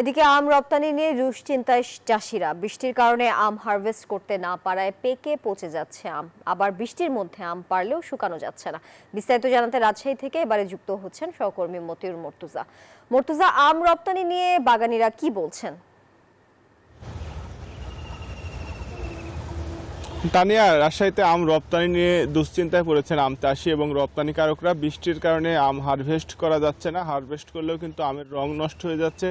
এদিকে আম রপ্তানি নিয়ে দুশ্চিন্তায় চাষিরা। বৃষ্টির কারণে আম হারভেস্ট করতে না পারায় পেকে পচে যাচ্ছে আম, আবার বৃষ্টির মধ্যে আম পারলেও শুকানো যাচ্ছে না। বিস্তারিত জানাতে রাজশাহী থেকে এবারে যুক্ত হচ্ছেন সহকর্মী মতিউর মর্তুজা। মর্তুজা, আম রপ্তানি নিয়ে বাগানীরা কি বলছেন? তানিয়া, রাজশাহীতে আম রপ্তানি নিয়ে দুশ্চিন্তায় পড়েছেন আম চাষি এবং রপ্তানিকারকরা। বৃষ্টির কারণে আম হারভেস্ট করা যাচ্ছে না, হারভেস্ট করলেও কিন্তু আমের রং নষ্ট হয়ে যাচ্ছে,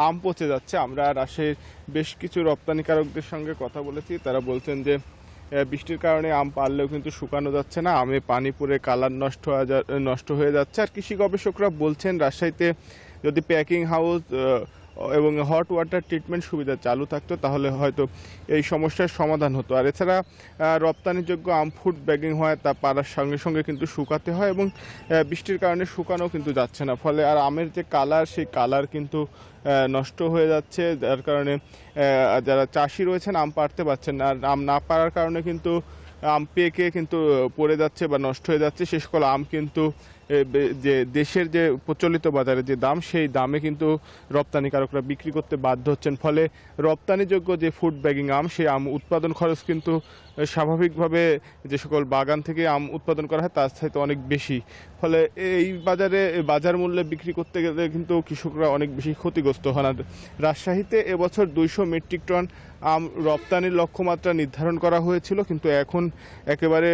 আম পচে যাচ্ছে। আমরা রাজশাহীর বেশ কিছু রপ্তানিকারকদের সঙ্গে কথা বলেছি, তারা বলছেন যে বৃষ্টির কারণে আম পারলেও কিন্তু শুকানো যাচ্ছে না, আমে পানি পড়ে কালার নষ্ট হয়ে যাচ্ছে। আর কৃষি গবেষকরা বলছেন রাজশাহীতে যদি প্যাকিং হাউস এবং হট ওয়াটার ট্রিটমেন্ট সুবিধা চালু থাকতো তাহলে হয়তো এই সমস্যার সমাধান হতো। আর এছাড়া রপ্তানিযোগ্য আম ফুড ব্যাগিং হয়, তা পাড়ার সঙ্গে সঙ্গে কিন্তু শুকাতে হয় এবং বৃষ্টির কারণে শুকানো কিন্তু যাচ্ছে না, ফলে আর আমের যে কালার সেই কালার কিন্তু নষ্ট হয়ে যাচ্ছে, যার কারণে যারা চাষি রয়েছেন আম পাড়তে পারছেন না। আর আম না পাড়ার কারণে কিন্তু আম পেকে কিন্তু পড়ে যাচ্ছে বা নষ্ট হয়ে যাচ্ছে। শেষ কল আম কিন্তু যে দেশের যে প্রচলিত বাজারে যে দাম, সেই দামে কিন্তু রপ্তানিকারকরা বিক্রি করতে বাধ্য হচ্ছেন। ফলে রপ্তানিযোগ্য যে ফুড ব্যাগিং আম, সেই আম উৎপাদন খরচ কিন্তু স্বাভাবিকভাবে যে সকল বাগান থেকে আম উৎপাদন করা হয় তার চাইতে অনেক বেশি। ফলে এই বাজার মূল্যে বিক্রি করতে গেলে কিন্তু কৃষকরা অনেক বেশি ক্ষতিগ্রস্ত হন। আর রাজশাহীতে এবছর 200 মেট্রিক টন আম রপ্তানির লক্ষ্যমাত্রা নির্ধারণ করা হয়েছিল, কিন্তু এখন একেবারে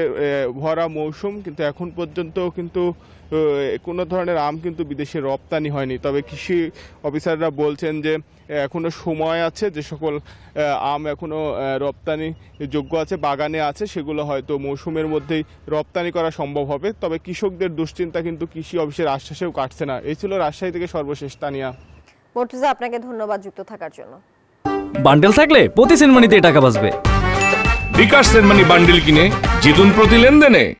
ভরা মৌসুম, কিন্তু এখন পর্যন্ত কিন্তু কোনো ধরনের আম কিন্তু বিদেশে রপ্তানি হয়নি। তবে কৃষি অফিসাররা বলছেন যে এখনো সময় আছে, যে সকল আম এখনো রপ্তানি যোগ্য আছে, বাগানে আছে, সেগুলো হয়তো মৌসুমের মধ্যেই রপ্তানি করা সম্ভব হবে। তবে কৃষকদের দুশ্চিন্তা কিন্তু কৃষি অফিসের আশ্বাসেও কাটছে না। এই ছিল রাজশাহী থেকে সর্বশেষ। তানিয়া। মর্তুজা, আপনাকে ধন্যবাদ যুক্ত থাকার জন্য। বান্ডেল থাকলে প্রতি সেনমানিতে টাকা বাঁচবে। বিকাশ সেনমানি বান্ডেল কিনে জিতুন প্রতি লেনদেনে।